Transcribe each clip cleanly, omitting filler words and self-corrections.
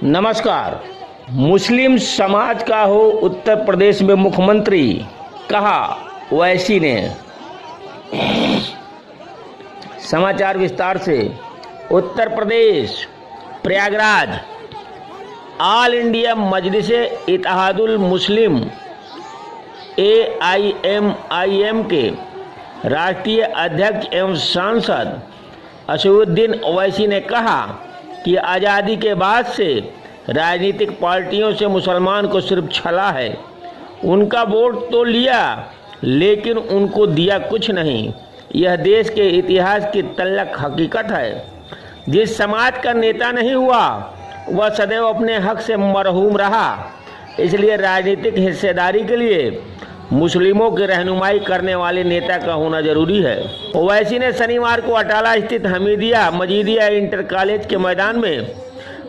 नमस्कार। मुस्लिम समाज का हो उत्तर प्रदेश में मुख्यमंत्री, कहा ओवैसी ने। समाचार विस्तार से। उत्तर प्रदेश प्रयागराज ऑल इंडिया मजलिसे इत्तेहादुल मुस्लिम AIMIM के राष्ट्रीय अध्यक्ष एवं सांसद असदुद्दीन ओवैसी ने कहा कि आज़ादी के बाद से राजनीतिक पार्टियों से मुसलमान को सिर्फ छला है। उनका वोट तो लिया लेकिन उनको दिया कुछ नहीं। यह देश के इतिहास की तल्लख हकीकत है। जिस समाज का नेता नहीं हुआ वह सदैव अपने हक से मरहूम रहा। इसलिए राजनीतिक हिस्सेदारी के लिए मुस्लिमों की रहनुमाई करने वाले नेता का होना जरूरी है। ओवैसी ने शनिवार को अटाला स्थित हमीदिया मजीदिया इंटर कॉलेज के मैदान में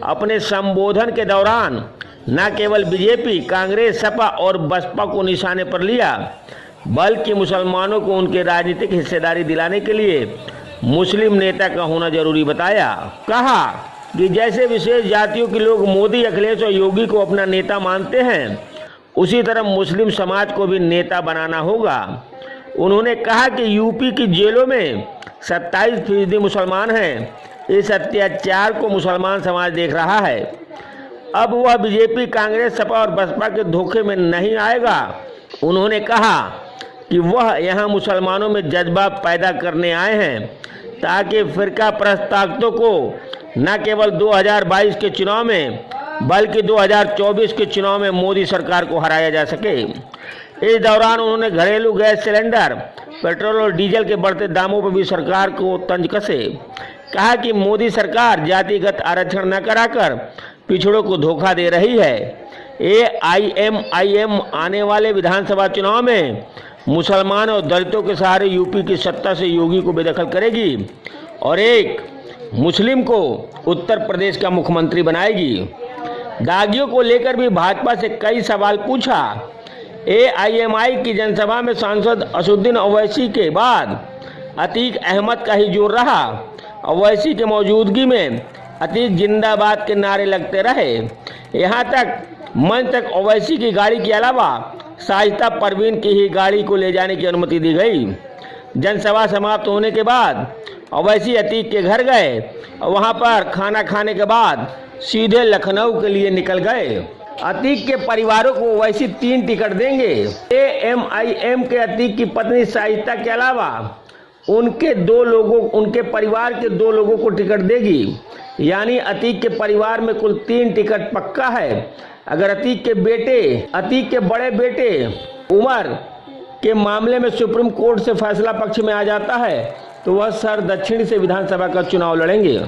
अपने संबोधन के दौरान न केवल बीजेपी, कांग्रेस, सपा और बसपा को निशाने पर लिया, बल्कि मुसलमानों को उनके राजनीतिक हिस्सेदारी दिलाने के लिए मुस्लिम नेता का होना जरूरी बताया। कहा कि जैसे विशेष जातियों के लोग मोदी, अखिलेश और योगी को अपना नेता मानते हैं, उसी तरह मुस्लिम समाज को भी नेता बनाना होगा। उन्होंने कहा कि यूपी की जेलों में 27% मुसलमान हैं। इस अत्याचार को मुसलमान समाज देख रहा है। अब वह बीजेपी, कांग्रेस, सपा और बसपा के धोखे में नहीं आएगा। उन्होंने कहा कि वह यहाँ मुसलमानों में जज्बा पैदा करने आए हैं ताकि फिरका परस्त ताकतों को न केवल 2022 के चुनाव में बल्कि 2024 के चुनाव में मोदी सरकार को हराया जा सके। इस दौरान उन्होंने घरेलू गैस सिलेंडर, पेट्रोल और डीजल के बढ़ते दामों पर भी सरकार को तंज कसे। कहा कि मोदी सरकार जातिगत आरक्षण न कराकर पिछड़ों को धोखा दे रही है। AIMIM आने वाले विधानसभा चुनाव में मुसलमान और दलितों के सहारे यूपी की सत्ता से योगी को बेदखल करेगी और एक मुस्लिम को उत्तर प्रदेश का मुख्यमंत्री बनाएगी। दागियों को लेकर भी भाजपा से कई सवाल पूछा। AIMI की जनसभा में सांसद असदुद्दीन ओवैसी के बाद अतीक अहमद का ही जोर रहा। ओवैसी की मौजूदगी में अतीक जिंदाबाद के नारे लगते रहे। यहाँ तक मंच तक ओवैसी की गाड़ी के अलावा साजिदा परवीन की ही गाड़ी को ले जाने की अनुमति दी गई। जनसभा समाप्त होने के बाद ओवैसी अतीक के घर गए और वहाँ पर खाना खाने के बाद सीधे लखनऊ के लिए निकल गए। अतीक के परिवारों को ओवैसी 3 टिकट देंगे। AIMIM के अतीक की पत्नी साजिदा के अलावा उनके परिवार के 2 लोगों को टिकट देगी। यानी अतीक के परिवार में कुल 3 टिकट पक्का है। अगर अतीक के बड़े बेटे उमर के मामले में सुप्रीम कोर्ट से फैसला पक्ष में आ जाता है तो वह सर दक्षिण से विधानसभा का चुनाव लड़ेंगे।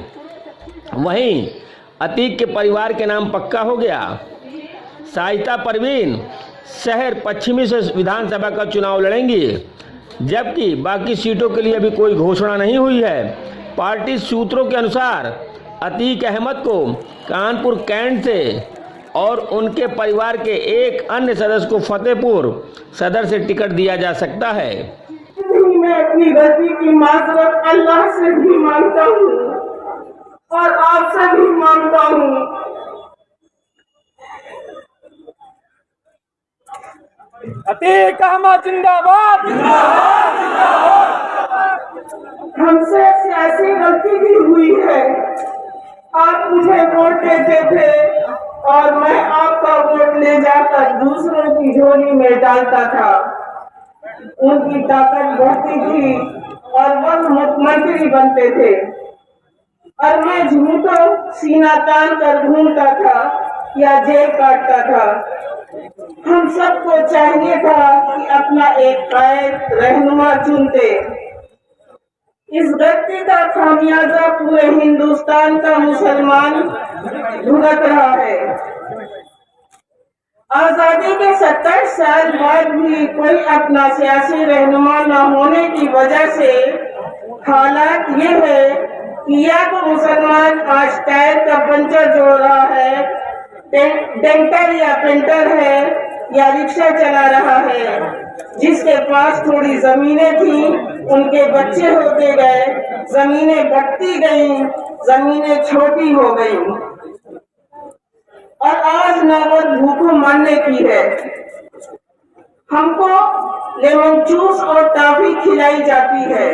वहीं अतीक के परिवार के नाम पक्का हो गया। साजिदा परवीन शहर पश्चिमी से विधानसभा का चुनाव लड़ेंगी, जबकि बाकी सीटों के लिए अभी कोई घोषणा नहीं हुई है। पार्टी सूत्रों के अनुसार अतीक अहमद को कानपुर कैंट से और उनके परिवार के एक अन्य सदस्य को फतेहपुर सदर से टिकट दिया जा सकता है। मैं अपनी गलती की माजरत अल्लाह से भी मांगता हूँ और आपसे भी मांगता हूँ। अतीक अहमद जिंदाबाद। हमसे सियासी गलती भी हुई है। आप मुझे वोट देते थे और मैं आपका वोट ले जाकर दूसरों की झोली में डालता था। उनकी ताकत बढ़ती थी और वह मुख्यमंत्री बनते थे और मैं झूठों सीना तान कर घूमता था या जेल काटता था। हम सबको चाहिए था कि अपना एक कायद रहनुमा चुनते। इस गलती का खामियाजा पूरे हिंदुस्तान का मुसलमान भुगत रहा है। आजादी के 70 साल बाद भी कोई अपना सियासी रहनुमा न होने की वजह से हालात ये है कि या तो मुसलमान आज टायर का पंचर जोड़ रहा है, डेंटर या पेंटर है या रिक्शा चला रहा है। जिसके पास थोड़ी जमीनें थी उनके बच्चे होते गए, जमीनें बढ़ती गईं, जमीनें छोटी हो गईं। और आज नौबत भूखों मरने की है। हमको लेमन जूस और टॉफी खिलाई जाती है,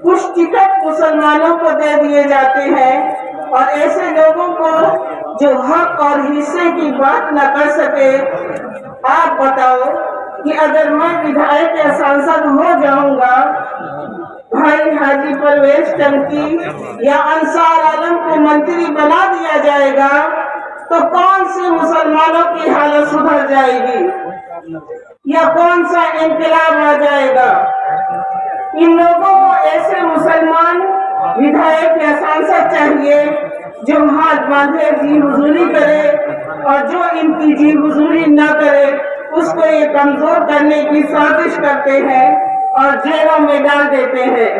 कुछ टिकट मुसलमानों को दे दिए जाते हैं और ऐसे लोगों को जो हक और हिस्से की बात न कर सके। आप बताओ कि अगर मैं विधायक या सांसद हो जाऊंगा, भाई हाजी परवेज टंकी या अंसार आलम को मंत्री बना दिया जाएगा, तो कौन से मुसलमानों की हालत सुधर जाएगी या कौन सा इंकलाब आ जाएगा। इन लोगों को ऐसे मुसलमान विधायक या सांसद चाहिए जो हाथ बांधे जी हुजूरी करे, और जो इनकी जी हुजूरी न करे उसको ये कमजोर करने की साजिश करते हैं और जेलों में डाल देते हैं।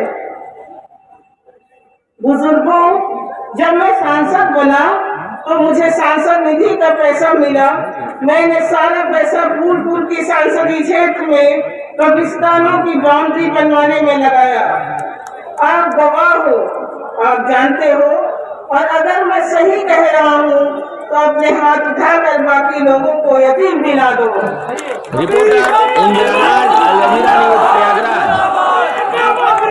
बुजुर्गों, जब मैं सांसद बना तो मुझे सांसद निधि का पैसा मिला। मैंने सारा पैसा फूल की सांसदीय क्षेत्र में कब्रिस्तानों की बाउंड्री बनवाने में लगाया। आप गवाह हो, आप जानते हो, और अगर मैं सही कह रहा हूँ तो अपने हाथ उठाकर बाकी लोगों को यकीन दिला दो। रिपोर्टर इंदिरा राज, अल जजीरा न्यूज़, प्रयागराज।